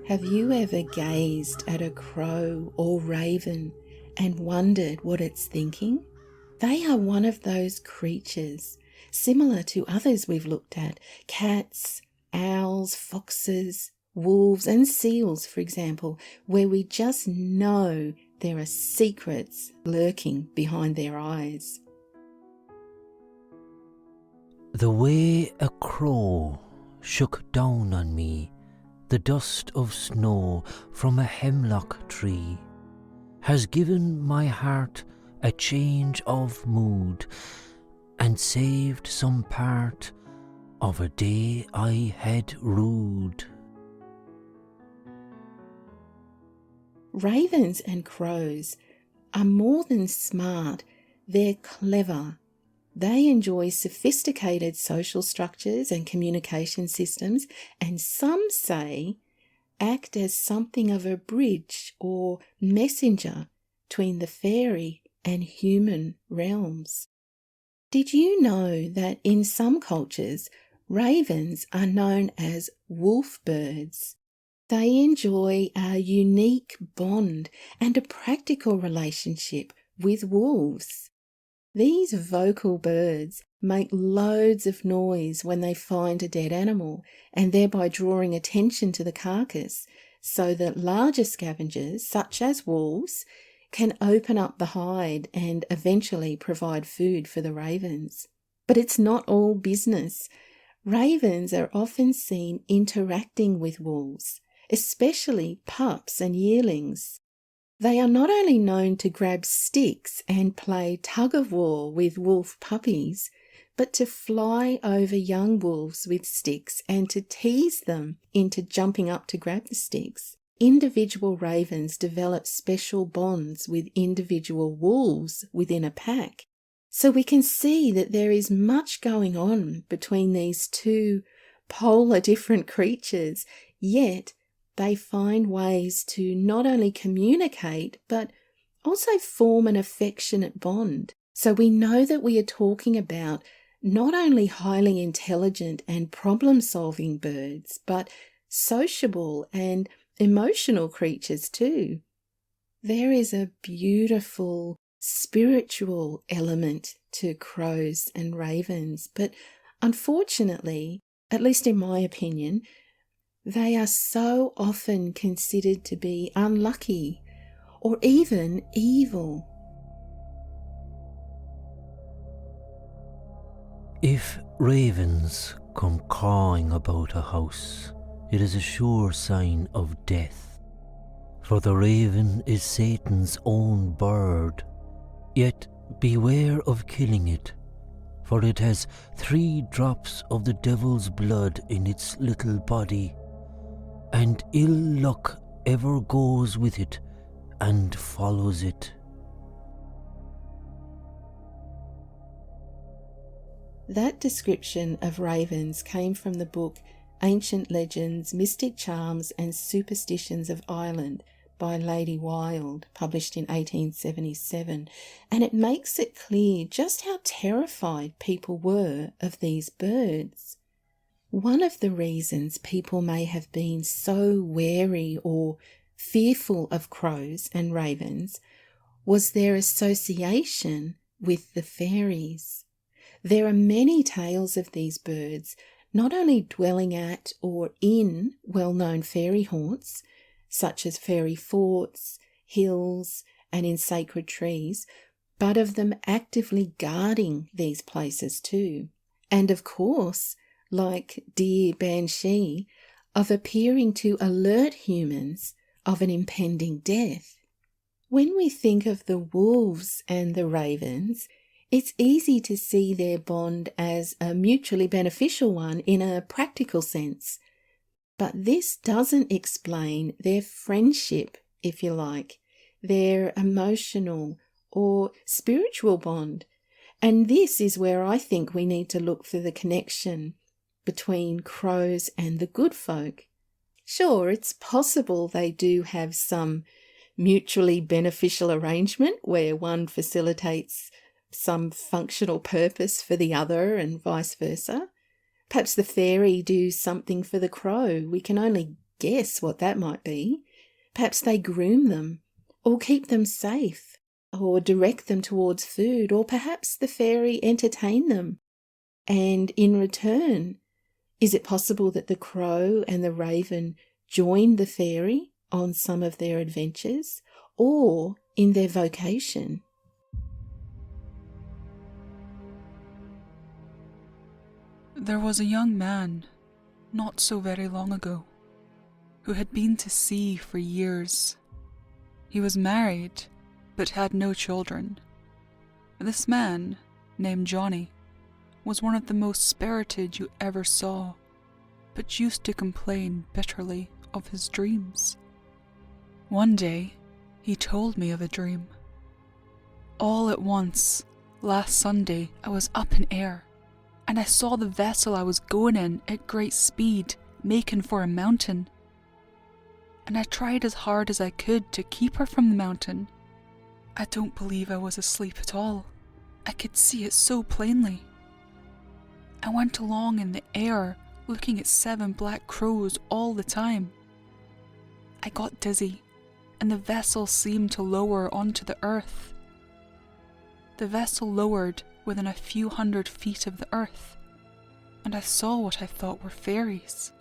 Have you ever gazed at a crow or raven and wondered what it's thinking? They are one of those creatures, similar to others we've looked at, cats, owls, foxes, wolves and seals, for example, where we just know there are secrets lurking behind their eyes. The way a crow shook down on me the dust of snow from a hemlock tree has given my heart a change of mood and saved some part of a day I had rued. Ravens and crows are more than smart, they're clever. They enjoy sophisticated social structures and communication systems, and some say act as something of a bridge or messenger between the fairy and human realms. Did you know that in some cultures, ravens are known as wolf birds? They enjoy a unique bond and a practical relationship with wolves. These vocal birds make loads of noise when they find a dead animal and thereby drawing attention to the carcass so that larger scavengers, such as wolves, can open up the hide and eventually provide food for the ravens. But it's not all business. Ravens are often seen interacting with wolves, especially pups and yearlings. They are not only known to grab sticks and play tug-of-war with wolf puppies, but to fly over young wolves with sticks and to tease them into jumping up to grab the sticks. Individual ravens develop special bonds with individual wolves within a pack. So we can see that there is much going on between these two polar different creatures, yet they find ways to not only communicate, but also form an affectionate bond. So we know that we are talking about not only highly intelligent and problem-solving birds, but sociable and emotional creatures too. There is a beautiful spiritual element to crows and ravens, but unfortunately, at least in my opinion, they are so often considered to be unlucky or even evil. If ravens come cawing about a house, it is a sure sign of death, for the raven is Satan's own bird. Yet beware of killing it, for it has 3 drops of the devil's blood in its little body, and ill luck ever goes with it and follows it. That description of ravens came from the book Ancient Legends, Mystic Charms and Superstitions of Ireland by Lady Wilde, published in 1877, and it makes it clear just how terrified people were of these birds. One of the reasons people may have been so wary or fearful of crows and ravens was their association with the fairies. There are many tales of these birds not only dwelling at or in well-known fairy haunts, such as fairy forts, hills, and in sacred trees, but of them actively guarding these places too. And of course, like deer banshee, of appearing to alert humans of an impending death. When we think of the wolves and the ravens, it's easy to see their bond as a mutually beneficial one in a practical sense. But this doesn't explain their friendship, if you like, their emotional or spiritual bond. And this is where I think we need to look for the connection between crows and the good folk. Sure, it's possible they do have some mutually beneficial arrangement where one facilitates some functional purpose for the other and vice versa. Perhaps the fairy do something for the crow. We can only guess what that might be. Perhaps they groom them, or keep them safe, or direct them towards food, or perhaps the fairy entertain them. And in return, is it possible that the crow and the raven join the fairy on some of their adventures, or in their vocation? There was a young man, not so very long ago, who had been to sea for years. He was married, but had no children. This man, named Johnny, was one of the most spirited you ever saw, but used to complain bitterly of his dreams. One day, he told me of a dream. All at once, last Sunday, I was up in air, and I saw the vessel I was going in at great speed, making for a mountain. And I tried as hard as I could to keep her from the mountain. I don't believe I was asleep at all. I could see it so plainly. I went along in the air, looking at 7 black crows all the time. I got dizzy, and the vessel seemed to lower onto the earth. The vessel lowered within a few 100 feet of the earth, and I saw what I thought were fairies.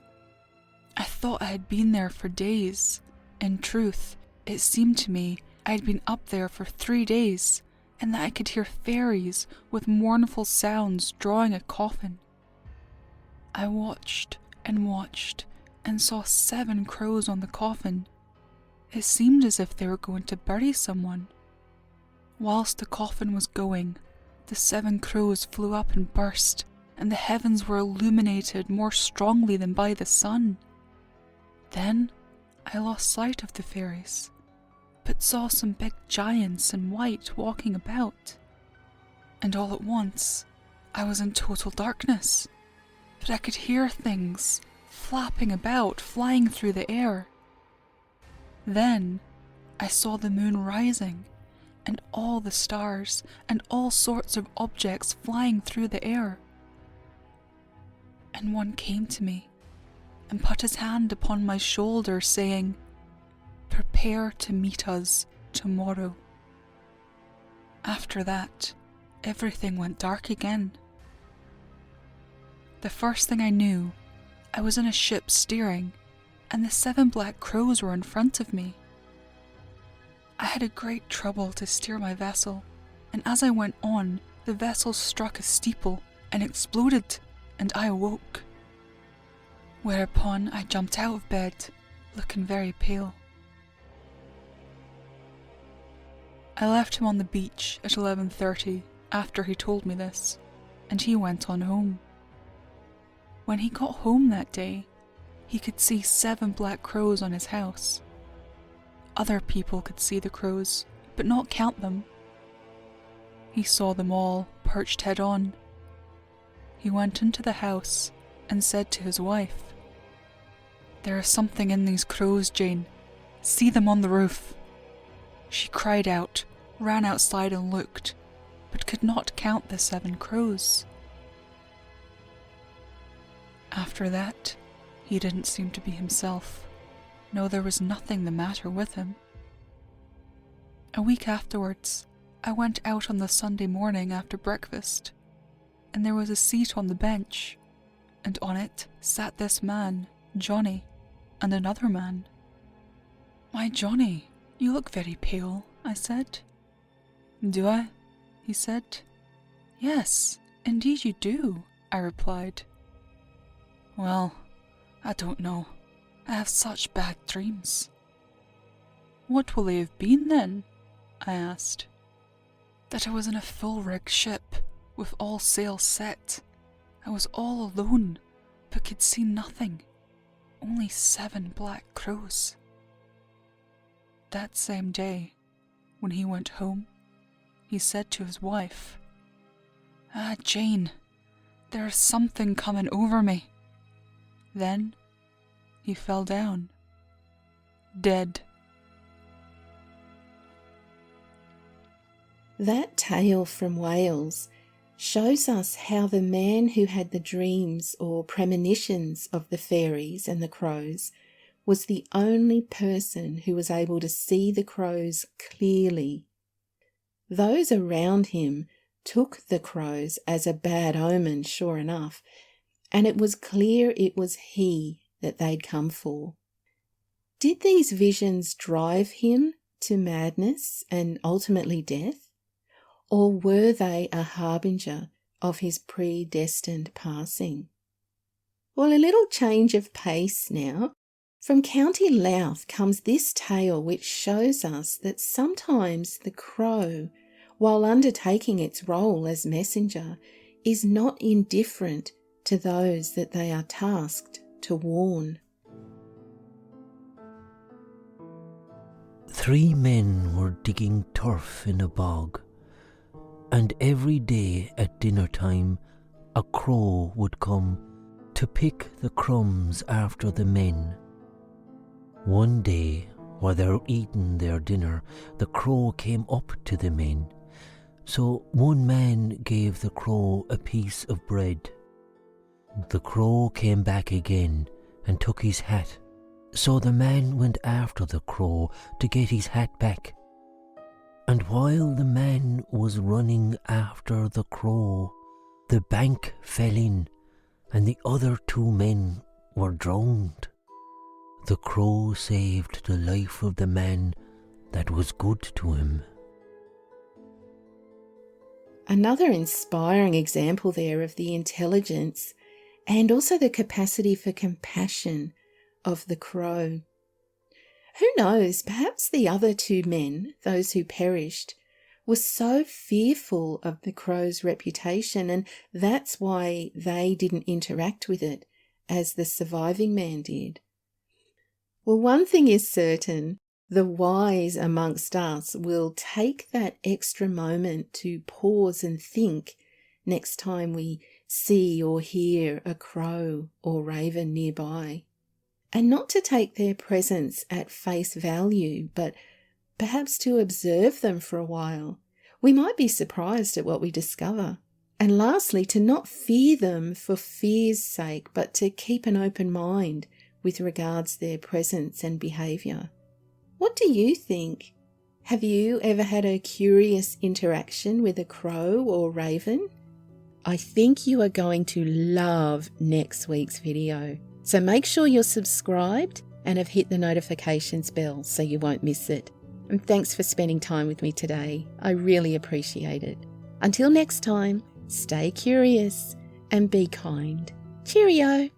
I thought I had been there for days. In truth, it seemed to me I had been up there for 3 days, and that I could hear fairies with mournful sounds drawing a coffin. I watched and watched, and saw 7 crows on the coffin. It seemed as if they were going to bury someone. Whilst the coffin was going, the 7 crows flew up and burst, and the heavens were illuminated more strongly than by the sun. Then I lost sight of the fairies, but saw some big giants in white walking about. And all at once, I was in total darkness, but I could hear things flapping about, flying through the air. Then I saw the moon rising, and all the stars, and all sorts of objects flying through the air. And one came to me, and put his hand upon my shoulder, saying, "Prepare to meet us tomorrow." After that, everything went dark again. The first thing I knew, I was in a ship steering, and the 7 black crows were in front of me. I had a great trouble to steer my vessel, and as I went on, the vessel struck a steeple and exploded, and I awoke. Whereupon I jumped out of bed, looking very pale. I left him on the beach at 11:30 after he told me this, and he went on home. When he got home that day, he could see 7 black crows on his house. Other people could see the crows, but not count them. He saw them all, perched head on. He went into the house and said to his wife, "There is something in these crows, Jane. See them on the roof." She cried out, ran outside and looked, but could not count the 7 crows. After that, he didn't seem to be himself. No, there was nothing the matter with him. A week afterwards, I went out on the Sunday morning after breakfast, and there was a seat on the bench, and on it sat this man, Johnny, and another man. "Why, Johnny, you look very pale," I said. "Do I?" he said. "Yes, indeed you do," I replied. "Well, I don't know. I have such bad dreams." "What will they have been then?" I asked. "That I was in a full-rigged ship, with all sails set. I was all alone, but could see nothing. Only 7 black crows." That same day, when he went home, he said to his wife, "Ah, Jane, there is something coming over me." Then he fell down, dead. That tale from Wales shows us how the man who had the dreams or premonitions of the fairies and the crows was the only person who was able to see the crows clearly. Those around him took the crows as a bad omen, sure enough, and it was clear it was he that they'd come for. Did these visions drive him to madness and ultimately death? Or were they a harbinger of his predestined passing? Well, a little change of pace now. From County Louth comes this tale which shows us that sometimes the crow, while undertaking its role as messenger, is not indifferent to those that they are tasked to warn. 3 men were digging turf in a bog, and every day at dinner time a crow would come to pick the crumbs after the men. One day, while they were eating their dinner, the crow came up to the men. So one man gave the crow a piece of bread. The crow came back again and took his hat. So the man went after the crow to get his hat back. And while the man was running after the crow, the bank fell in, and the other 2 men were drowned. The crow saved the life of the man that was good to him. Another inspiring example there of the intelligence and also the capacity for compassion of the crow. Who knows, perhaps the other 2 men, those who perished, were so fearful of the crow's reputation, and that's why they didn't interact with it as the surviving man did. Well, one thing is certain, the wise amongst us will take that extra moment to pause and think next time we see or hear a crow or raven nearby. And not to take their presence at face value, but perhaps to observe them for a while. We might be surprised at what we discover. And lastly, to not fear them for fear's sake, but to keep an open mind with regards their presence and behaviour. What do you think? Have you ever had a curious interaction with a crow or raven? I think you are going to love next week's video. So make sure you're subscribed and have hit the notifications bell so you won't miss it. And thanks for spending time with me today. I really appreciate it. Until next time, stay curious and be kind. Cheerio!